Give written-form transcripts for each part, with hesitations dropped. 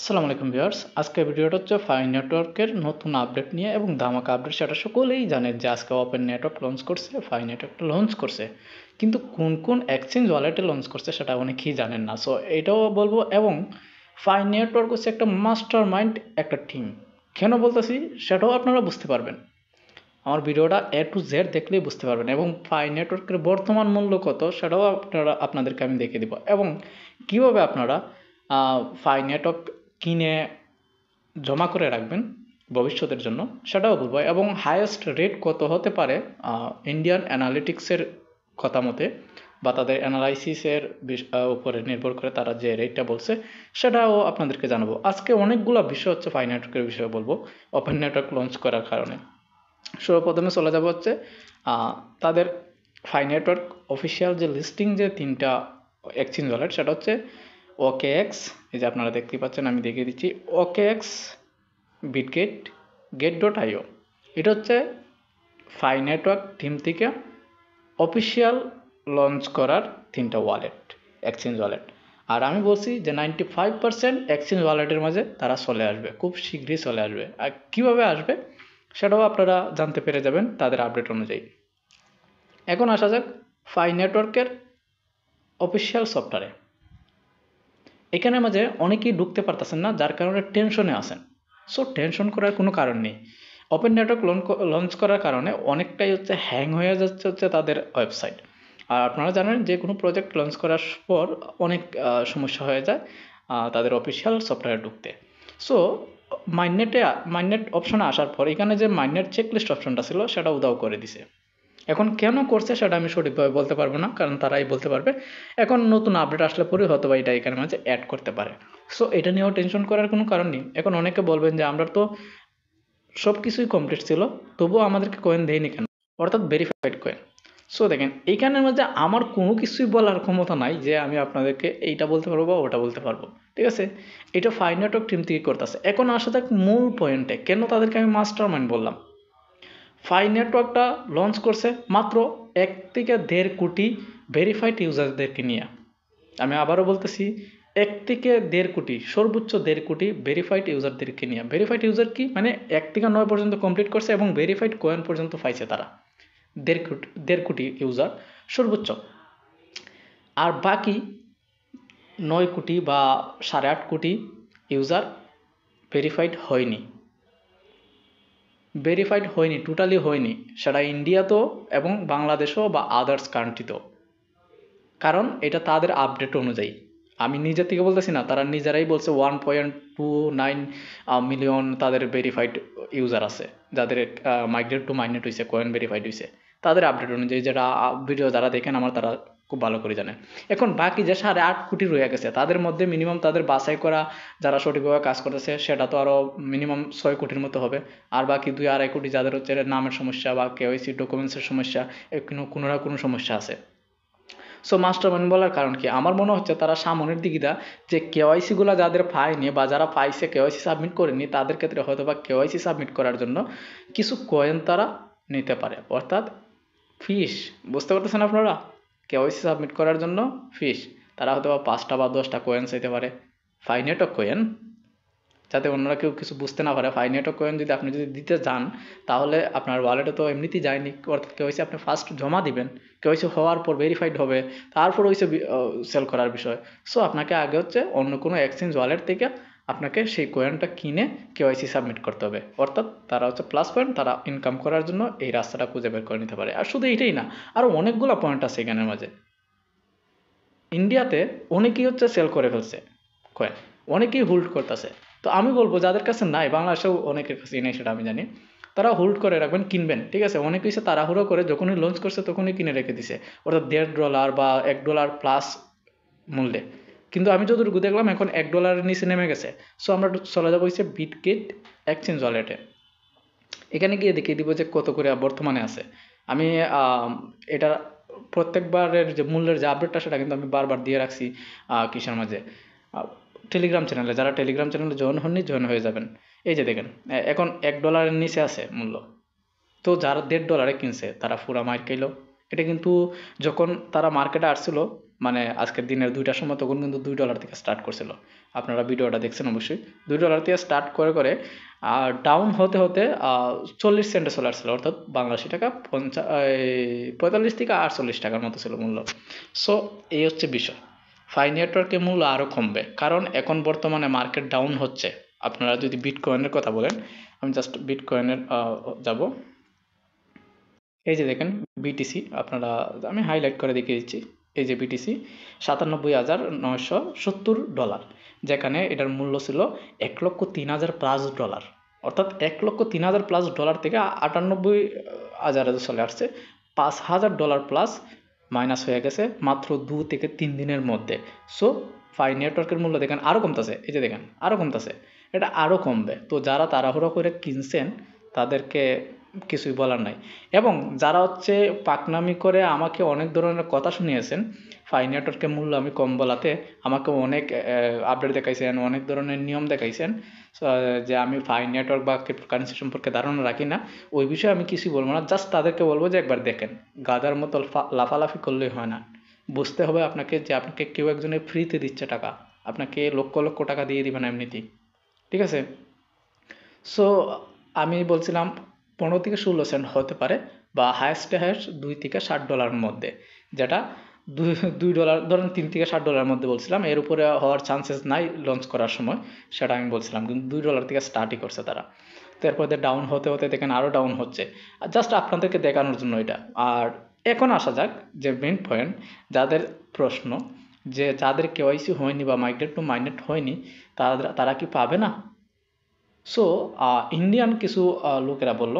আসসালামু আলাইকুম ভিউয়ার্স, আজকের ভিডিওটা হচ্ছে ফাইন নেটওয়ার্কের নতুন আপডেট নিয়ে এবং ধামাকা আপডেট। সেটা সকলেই জানেন যে আজকে ওপেন নেটওয়ার্ক লঞ্চ করছে, ফাইন নেটওয়ার্কটা লঞ্চ করছে, কিন্তু কোন কোন এক্সচেঞ্জ ওয়ালেটে লঞ্চ করছে সেটা অনেকেই জানেন না। সো এটাও বলবো। এবং ফাইন নেটওয়ার্ক হচ্ছে একটা মাস্টার মাইন্ড একটা টিম। কেন বলতেছি সেটাও আপনারা বুঝতে পারবেন। আমার ভিডিওটা A to Z দেখলেই বুঝতে পারবেন। এবং ফাইন নেটওয়ার্কের বর্তমান মূল্য কত সেটাও আপনাদেরকে আমি দেখিয়ে দিব, এবং কীভাবে আপনারা ফাইন নেটওয়ার্ক কিনে জমা করে রাখবেন ভবিষ্যতের জন্য সেটাও বলবো। এবং হায়েস্ট রেট কত হতে পারে ইন্ডিয়ান অ্যানালিটিক্সের কথা মতে, বা তাদের অ্যানালাইসিসের উপরে নির্ভর করে তারা যে রেটটা বলছে সেটাও আপনাদেরকে জানাবো। আজকে অনেকগুলো বিষয় হচ্ছে ফাইন নেটওয়ার্কের বিষয়ে বলবো ওপেন নেটওয়ার্ক লঞ্চ করার কারণে। সর্বপ্রথমে চলে যাব হচ্ছে তাদের ফাইন নেটওয়ার্ক অফিসিয়াল যে লিস্টিং যে তিনটা এক্সচেঞ্জ ওয়ালেট, সেটা হচ্ছে OKX, এই যে আপনারা দেখতে পাচ্ছেন, আমি দেখিয়ে দিচ্ছি, OKX, বিটগেট, get.io। এটা হচ্ছে ফাইন নেটওয়ার্ক টিম থেকে অফিসিয়াল লঞ্চ করার তিনটা ওয়ালেট, এক্সচেঞ্জ ওয়ালেট। আর আমি বলছি যে 95% এক্সচেঞ্জ ওয়ালেটের মাঝে তারা চলে আসবে, খুব শীঘ্রই চলে আসবে। আর কীভাবে আসবে সেটাও আপনারা জানতে পেরে যাবেন তাদের আপডেট অনুযায়ী। এখন আসা যাক ফাইন নেটওয়ার্কের অফিসিয়াল সফটওয়্যারে। এখানে মাঝে অনেকেই ঢুকতে পারতেছেন না, যার কারণে টেনশনে আছেন। সো টেনশন করার কোনো কারণ নেই। ওপেন নেটওয়ার্ক লঞ্চ করার কারণে অনেকটাই হচ্ছে হ্যাং হয়ে যাচ্ছে তাদের ওয়েবসাইট। আর আপনারা জানেন যে কোনো প্রজেক্ট লঞ্চ করার পর অনেক সমস্যা হয়ে যায় তাদের অফিসিয়াল সফটওয়্যার ঢুকতে। সো মাইনেট অপশনে আসার পর এখানে যে মাইনেট চেকলিস্ট অপশনটা ছিল সেটা উধাও করে দিছে। এখন কেন করছে সেটা আমি সঠিকভাবে বলতে পারবো না, কারণ তারাই বলতে পারবে। এখন নতুন আপডেট আসলে পরে হয়তো বা এটা এখানে মাঝে অ্যাড করতে পারে। সো এটা নিয়েও টেনশন করার কোনো কারণ নেই। এখন অনেকে বলবেন যে আমরা তো সব কিছুই কমপ্লিট ছিল, তবুও আমাদেরকে কয়েন দেয়নি কেন, অর্থাৎ ভেরিফাইড কয়েন। সো দেখেন, এইখানের মধ্যে আমার কোনো কিছুই বলার ক্ষমতা নাই যে আমি আপনাদেরকে এইটা বলতে পারবো বা ওটা বলতে পারবো, ঠিক আছে? এটা ফাইন নেটওয়ার্ক টিম থেকে করতেছে। এখন আসা যাক মূল পয়েন্টে, কেন তাদেরকে আমি মাস্টার মাইন্ড বললাম। ফাইন নেটওয়ার্কটা লঞ্চ করছে মাত্র 1 থেকে 1.5 কোটি ভেরিফাইড ইউজারদেরকে নিয়ে। আমি আবারও বলতেছি, 1 থেকে 1.5 কোটি, সর্বোচ্চ 1.5 কোটি ভেরিফাইড ইউজারদেরকে নিয়ে। ভেরিফাইড ইউজার কি মানে 1 থেকে 9 পর্যন্ত কমপ্লিট করছে এবং ভেরিফাইড কয়েন পর্যন্ত পাইছে তারা। 1.5 কোটি ইউজার সর্বোচ্চ। আর বাকি 9 কোটি বা 8.5 কোটি ইউজার ভেরিফাইড হয়নি, টোটালি হয়নি। সেটা ইন্ডিয়াতেও এবং বাংলাদেশেও বা আদার্স কান্ট্রিতেও। কারণ এটা তাদের আপডেট অনুযায়ী, আমি নিজের থেকে বলতেছি না, তারা নিজেরাই বলছে 1.29 মিলিয়ন তাদের ভেরিফাইড ইউজার আছে, যাদের মাইগ্রেট টু মাইনেট হয়েছে, কয়েন ভেরিফাইড হয়েছে তাদের আপডেট অনুযায়ী। যেটা ভিডিও যারা দেখেন আমার, তারা খুব ভালো করে জানেন। এখন বাকি যে 8.5 কোটি রয়ে গেছে, তাদের মধ্যে মিনিমাম তাদের বাছাই করা যারা সঠিকভাবে কাজ করতেছে সেটা তো আরও মিনিমাম 6 কোটির মতো হবে। আর বাকি 2-2.5 কোটি যাদের হচ্ছে নামের সমস্যা বা কেওয়াইসি ডকুমেন্টসের সমস্যা, কোনো না কোনো সমস্যা আছে। সো মাস্টার মাইন্ড বলার কারণ কি, আমার মনে হচ্ছে তারা সামনের দিকটা যে কেওয়াইসিগুলো যাদের পায়নি বা যারা পাইছে কেওয়াইসি সাবমিট করেনি, তাদের ক্ষেত্রে হয়তো বা কেওয়াইসি সাবমিট করার জন্য কিছু কয়েন তারা নিতে পারে, অর্থাৎ ফিস। বুঝতে পারতেছেন আপনারা? কেওয়াইসি সাবমিট করার জন্য ফিস তারা হয়তো বা 5টা বা 10টা কয়েন চাইতে পারে, ফাইন নেটওয়ার্ক কয়েন, যাতে অন্যরা কেউ কিছু বুঝতে না পারে। ফাইন নেটওয়ার্ক কয়েন যদি আপনি দিতে যান, তাহলে আপনার ওয়ালেটে তো এমনিতেই যায়নি, অর্থাৎ কেওয়াইসি আপনি ফার্স্ট জমা দিবেন, কেওয়াইসি হওয়ার পর ভেরিফাইড হবে, তারপর হচ্ছে সেল করার বিষয়। সো আপনাকে আগে হচ্ছে অন্য কোনো এক্সচেঞ্জ ওয়ালেট থেকে আপনাকে সেই কয়েনটা কিনে কেওয়াইসি সাবমিট করতে হবে, অর্থাৎ তারা হচ্ছে প্লাস পয়েন্ট, তারা ইনকাম করার জন্য এই রাস্তাটা খুঁজে বের করে নিতে পারে। আর শুধু এইটাই না, আরও অনেকগুলো পয়েন্ট আছে এখানের মাঝে। ইন্ডিয়াতে অনেকেই হচ্ছে সেল করে ফেলছে কয়েন, অনেকেই হোল্ড করতেছে। তো আমি বলবো যাদের কাছে নাই, বাংলাদেশেও অনেকের কাছে নেই সেটা আমি জানি, তারা হোল্ড করে রাখবেন, কিনবেন, ঠিক আছে? অনেকে এসে তাড়াহুড়ো করে যখনই লঞ্চ করছে তখনই কিনে রেখে দিছে, অর্থাৎ $1.5 বা $1 প্লাস মূল্যে। কিন্তু আমি যতটুকু দেখলাম এখন $1 নিচে নেমে গেছে। সো আমরা চলে যাবো হচ্ছে বিটগেট এক্সচেঞ্জ ওয়ালেটে। এখানে গিয়ে দেখিয়ে দিব যে কত করে বর্তমানে আছে। আমি এটা প্রত্যেকবারের যে মূল্যের যে আপডেটটা সেটা কিন্তু আমি বারবার দিয়ে রাখছি কিসের মাঝে, টেলিগ্রাম চ্যানেলে। যারা টেলিগ্রাম চ্যানেলে জয়েন হননি, জয়েন হয়ে যাবেন। এই যে দেখেন, এখন $1 নিচে আছে মূল্য। তো যারা $1.5 কিনছে তারা পুরা মার খাইলো। এটা কিন্তু যখন তারা মার্কেটে আসছিল, মানে আজকের দিনের 2টার সময় তখন কিন্তু $2 থেকে স্টার্ট করছিল। আপনারা ভিডিওটা দেখছেন অবশ্যই। $2 থেকে স্টার্ট করে করে ডাউন হতে হতে 40 সেন্টে চলে আসছিল, অর্থাৎ বাংলাদেশি টাকা 45 থেকে 48 টাকার মতো ছিল মূল্য। সো এই হচ্ছে বিষয়। ফাই নেটওয়ার্কের মূল্য আরও কমবে, কারণ এখন বর্তমানে মার্কেট ডাউন হচ্ছে। আপনারা যদি বিটকয়েনের কথা বলেন, আমি জাস্ট বিটকয়েনের যাব। এই যে দেখেন বিটিসি, আপনারা আমি হাইলাইট করে দেখিয়ে দিচ্ছি। এই যে বিটিসি $97,970, যেখানে এটার মূল্য ছিল $1,03,000+, অর্থাৎ $1,03,000+ থেকে $98,000 চলে আসছে। $5,000+ মাইনাস হয়ে গেছে মাত্র 2 থেকে 3 দিনের মধ্যে। সো ফাই নেটওয়ার্কের মূল্য দেখেন আরও কমতেছে, এই যে দেখেন আরও কমতেছে, এটা আরও কমবে। তো যারা তাড়াহুড়ো করে কিনছেন তাদেরকে কিছুই বলার নাই। এবং যারা হচ্ছে পাকনামি করে আমাকে অনেক ধরনের কথা শুনিয়েছেন ফাই নেটওয়ার্কের মূল্য আমি কম বলাতে, আমাকে অনেক আপডেট দেখাইছেন, অনেক ধরনের নিয়ম দেখাইছেন, যে আমি ফাই নেটওয়ার্ক বা ক্রিপ্টোকারেন্সি সম্পর্কে ধারণা রাখি না, ওই বিষয়ে আমি কিছুই বলবো না। জাস্ট তাদেরকে বলবো যে একবার দেখেন, গাদার মতো লাফালাফি করলেই হয় না। বুঝতে হবে আপনাকে যে আপনাকে কেউ একজনের ফ্রিতে দিচ্ছে টাকা, আপনাকে লক্ষ লক্ষ টাকা দিয়ে দিবেন এমনিতেই, ঠিক আছে? সো আমি বলছিলাম 15 থেকে 16 সেন্ট হতে পারে, বা হায়েস্টে হায়েস্ট $2 থেকে $60 মধ্যে, যেটা $2 ধরেন $3 থেকে $60 মধ্যে বলছিলাম। এর উপরে হওয়ার চান্সেস নাই লঞ্চ করার সময়, সেটা আমি বলছিলাম। কিন্তু $2 থেকে স্টার্টই করছে তারা। তো এরপর ডাউন হতে হতে দেখেন আরও ডাউন হচ্ছে, জাস্ট আপনাদেরকে দেখানোর জন্য এটা। আর এখন আসা যাক যে মেন পয়েন্ট, যাদের প্রশ্ন যে যাদের কেওয়াইসি হয়নি বা মাইগ্রেট টু মাইনেট হয়নি, তারা কি পাবে না? সো ইন্ডিয়ান কিছু লোকেরা বলল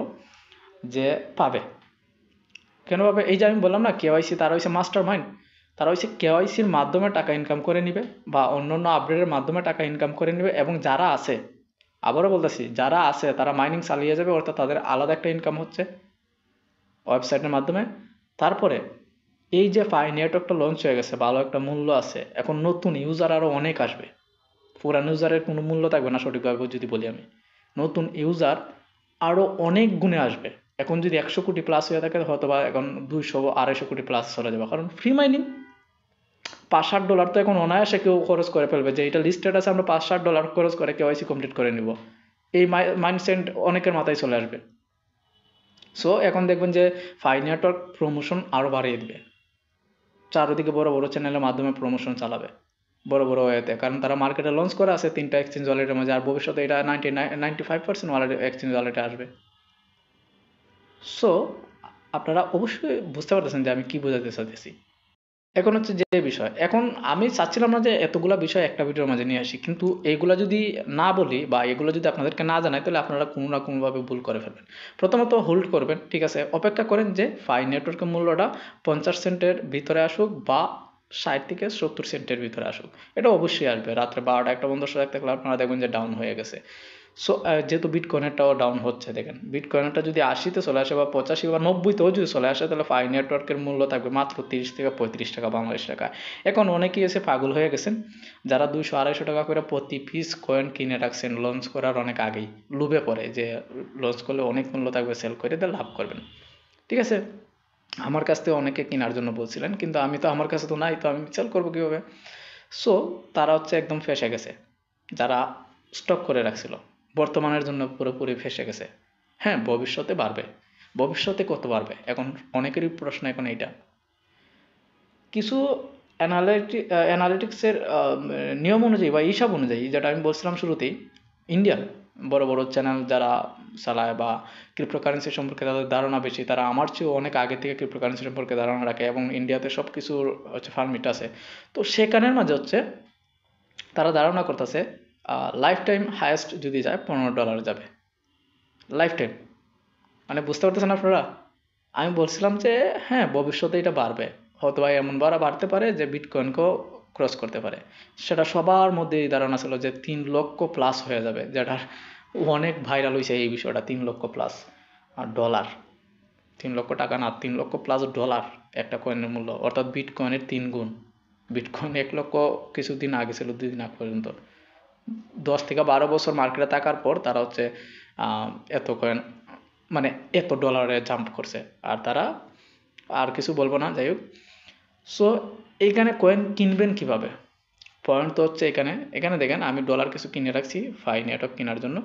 যে পাবে। কেন পাবে? এই যে আমি বললাম না কেওয়াইসি, তারা হচ্ছে মাস্টার মাইন্ড। তারা হচ্ছে কেওয়াইসির মাধ্যমে টাকা ইনকাম করে নিবে, বা অন্যান্য আপডেটের মাধ্যমে টাকা ইনকাম করে নিবে। এবং যারা আছে, আবারও বলতেছি, যারা আছে তারা মাইনিং চালিয়ে যাবে, অর্থাৎ তাদের আলাদা একটা ইনকাম হচ্ছে ওয়েবসাইটের মাধ্যমে। তারপরে এই যে ফাই নেটওয়ার্কটা লঞ্চ হয়ে গেছে, ভালো একটা মূল্য আছে, এখন নতুন ইউজার আরও অনেক আসবে। পুরান ইউজারের কোনো মূল্য থাকবে না, সঠিকভাবে যদি বলি আমি। নতুন ইউজার আরও অনেক গুণে আসবে। এখন যদি 100 কোটি প্লাস হয়ে থাকে, হয়তো বা এখন 200-250 কোটি প্লাস চলে যাবে, কারণ ফ্রি মাইনিং। $5-60 তো এখন অনায়াসে কেউ খরচ করে ফেলবে, যে এটা লিস্টেড আছে, আমরা $5-60 খরচ করে কেওয়াইসি কমপ্লিট করে নিব। এই মাইন্ডসেট অনেকের মাথায় চলে আসবে। সো এখন দেখবেন যে ফাই নেটওয়ার্ক প্রমোশন আরও বাড়িয়ে দিবে, চারদিকে বড় বড় চ্যানেলের মাধ্যমে প্রমোশন চালাবে বড় বড় ওয়েতে, কারণ তারা মার্কেটে লঞ্চ করা আছে 3টা এক্সচেঞ্জ ওয়ালেটের মধ্যে। আর ভবিষ্যতে এটা 95% ওয়ালেট এক্সচেঞ্জ ওয়ালেটে আসবে। সো আপনারা অবশ্যই বুঝতে পারতেছেন যে আমি কি বোঝাতে চাইতেছি। এখন হচ্ছে যে বিষয়, এখন আমি চাচ্ছিলাম না যে এতগুলা বিষয় একটা ভিডিওর মাঝে নিয়ে আসি, কিন্তু এইগুলা যদি না বলি বা এগুলো যদি আপনাদেরকে না জানাই, তাহলে আপনারা কোনো না কোনোভাবে ভুল করে ফেলবেন। প্রথমত হোল্ড করবেন, ঠিক আছে, অপেক্ষা করেন যে ফাই নেটওয়ার্কের মূল্যটা 50 সেন্টের ভিতরে আসুক, বা 60 থেকে 70 সেন্টের ভিতরে আসুক। এটা অবশ্যই আসবে। রাত্রে 12টা 1টা পর্যন্ত রাখতে থাকলে আপনারা দেখবেন যে ডাউন হয়ে গেছে। সো যেহেতু বিটকয়েনেরটাও ডাউন হচ্ছে, দেখেন বিটকয়েনেরটা যদি 80-তে চলে আসে, বা 85 বা 90-তেও যদি চলে আসে, তাহলে ফাই নেটওয়ার্কের মূল্য থাকবে মাত্র 30 থেকে 35 টাকা বাংলাদেশ টাকা। এখন অনেকেই এসে পাগল হয়ে গেছেন, যারা 200-250 টাকা করে প্রতি পিস কয়েন কিনে রাখছেন লঞ্চ করার অনেক আগেই, লুভে পড়ে যে লঞ্চ করলে অনেক মূল্য থাকবে, সেল করে দিয়ে লাভ করবেন। ঠিক আছে, আমার কাছ থেকে অনেকে কেনার জন্য বলছিলেন, কিন্তু আমি তো, আমার কাছে তো নাই, তো আমি সেল করবো কীভাবে? সো তারা হচ্ছে একদম ফেঁসে গেছে, যারা স্টক করে রাখছিল, বর্তমানের জন্য পুরোপুরি ফেঁসে গেছে। হ্যাঁ, ভবিষ্যতে বাড়বে, ভবিষ্যতে কত বাড়বে এখন অনেকেরই প্রশ্ন এখন এইটা। কিছু অ্যানালিটিক্সের নিয়ম অনুযায়ী বা হিসাব অনুযায়ী, যেটা আমি বলছিলাম শুরুতেই, ইন্ডিয়ান বড় বড় চ্যানেল যারা চালায় বা ক্রিপ্টোকারেন্সি সম্পর্কে তাদের ধারণা বেশি, তারা আমার চেয়েও অনেক আগে থেকে ক্রিপ্টোকারেন্সি সম্পর্কে ধারণা রাখে, এবং ইন্ডিয়াতে সব কিছুর হচ্ছে ফার্মিট আছে। তো সেখানের মাঝে হচ্ছে তারা ধারণা করতেছে লাইফ টাইম হায়েস্ট যদি যায় $15 যাবে, লাইফ টাইম। মানে বুঝতে পারতেছেন আপনারা? আমি বলছিলাম যে হ্যাঁ, ভবিষ্যতে এটা বাড়বে, হয়তো বা এমন বাড়তে পারে যে বিটকয়েনকেও ক্রস করতে পারে। সেটা সবার মধ্যে এই ধারণা ছিল যে 3 লক্ষ প্লাস হয়ে যাবে, যেটা অনেক ভাইরাল হয়েছে এই বিষয়টা, 3 লক্ষ প্লাস ডলার। 3 লক্ষ টাকা না, 3 লক্ষ প্লাস ডলার একটা কয়েনের মূল্য, অর্থাৎ বিটকয়েনের 3 গুণ। বিটকয়েন 1 লক্ষ কিছুদিন আগে ছিল, 2 দিন আগ পর্যন্ত। 10 থেকে 12 বছর মার্কেটে থাকার পর তারা হচ্ছে এত কয়েন, মানে এত ডলারে জাম্প করছে। আর তারা, আর কিছু বলবো না, যাই হোক, সো এইখানে কয়েন কিনবেন কিভাবে? পয়েন্ট তো হচ্ছে এখানে দেখেন আমি ডলার কিছু কিনে রাখছি ফাই নেটওয়ার্ক কেনার জন্য।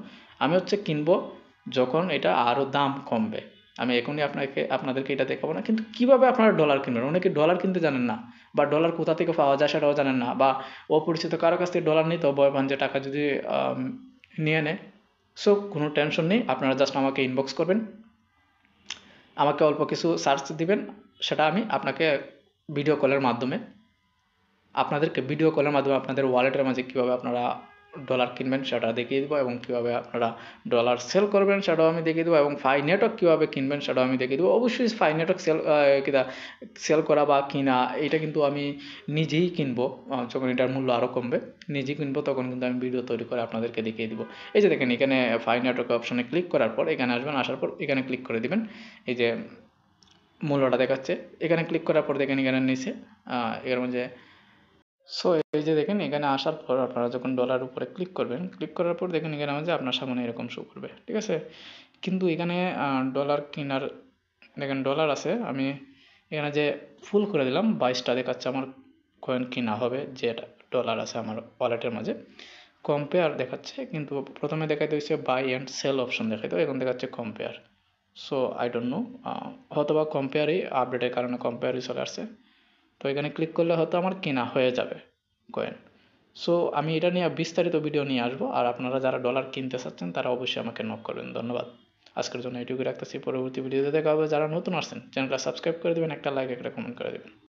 আমি হচ্ছে কিনবো যখন এটা আরও দাম কমবে। আমি এখনই আপনাদেরকে এটা দেখাবো না, কিন্তু কিভাবে আপনারা ডলার কিনবেন? অনেকে ডলার কিনতে জানেন না, বা ডলার কোথা থেকে পাওয়া যায় সেটাও জানেন না, বা অপরিচিত কারো কাছ থেকে ডলার নিতেও ভয় পান যে টাকা যদি নিয়ে নেয়। সো কোনো টেনশন নেই, আপনারা জাস্ট আমাকে ইনবক্স করবেন, আমাকে অল্প কিছু সার্চ দিবেন, সেটা আমি আপনাকে ভিডিও কলের মাধ্যমে আপনাদের ওয়ালেটের মাঝে কীভাবে আপনারা ডলার কিনবেন সেটা দেখিয়ে দেবো, এবং কীভাবে আপনারা ডলার সেল করবেন সেটাও আমি দেখিয়ে দেবো, এবং ফাই নেটওয়ার্ক কীভাবে কিনবেন সেটাও আমি দেখিয়ে দেবো। অবশ্যই ফাই নেটওয়ার্ক সেল করা বা কিনা এটা কিন্তু আমি নিজেই কিনবো, যখন এটার মূল্য আরও কমবে নিজেই কিনবো, তখন কিন্তু আমি ভিডিও তৈরি করে আপনাদেরকে দেখিয়ে দেবো। এই যে দেখেন এখানে ফাই নেটওয়ার্ক অপশনে ক্লিক করার পর এখানে আসবেন, আসার পর এখানে ক্লিক করে দিবেন। এই যে মূল্যটা দেখাচ্ছে, এখানে ক্লিক করার পর দেখেন এখানে নিচে এর মধ্যে সো এই যে দেখেন এখানে আসার পর আপনারা যখন ডলার উপরে ক্লিক করবেন, ক্লিক করার পর দেখেন এখানে যে আপনার সামনে এরকম শো করবে, ঠিক আছে। কিন্তু এখানে ডলার কেনার দেখেন ডলার আছে, আমি এখানে যে ফুল করে দিলাম 22টা দেখাচ্ছে আমার কয়েন কিনা হবে, যেটা ডলার আছে আমার ওয়ালেটের মাঝে। কম্পেয়ার দেখাচ্ছে, কিন্তু প্রথমে দেখাইতে হচ্ছে বাই অ্যান্ড সেল অপশন দেখাইতো, এখন দেখাচ্ছে compare. So I don't know, হয়তো বা কম্পেয়ারই আপডেটের কারণে কম্পেয়ারই চলে আসছে। তো এখানে ক্লিক করলে হয়তো আমার কেনা হয়ে যাবে কয়েন। সো আমি এটা নিয়ে বিস্তারিত ভিডিও নিয়ে আসবো, আর আপনারা যারা ডলার কিনতে চাচ্ছেন তারা অবশ্যই আমাকে নক করবেন। ধন্যবাদ। আজকের জন্য এটুকুই রাখতেছি, পরবর্তী ভিডিওতে দেখা হবে। যারা নতুন আসছেন চ্যানেলটা সাবস্ক্রাইব করে দেবেন, একটা লাইক একটা কমেন্ট করে দেবেন।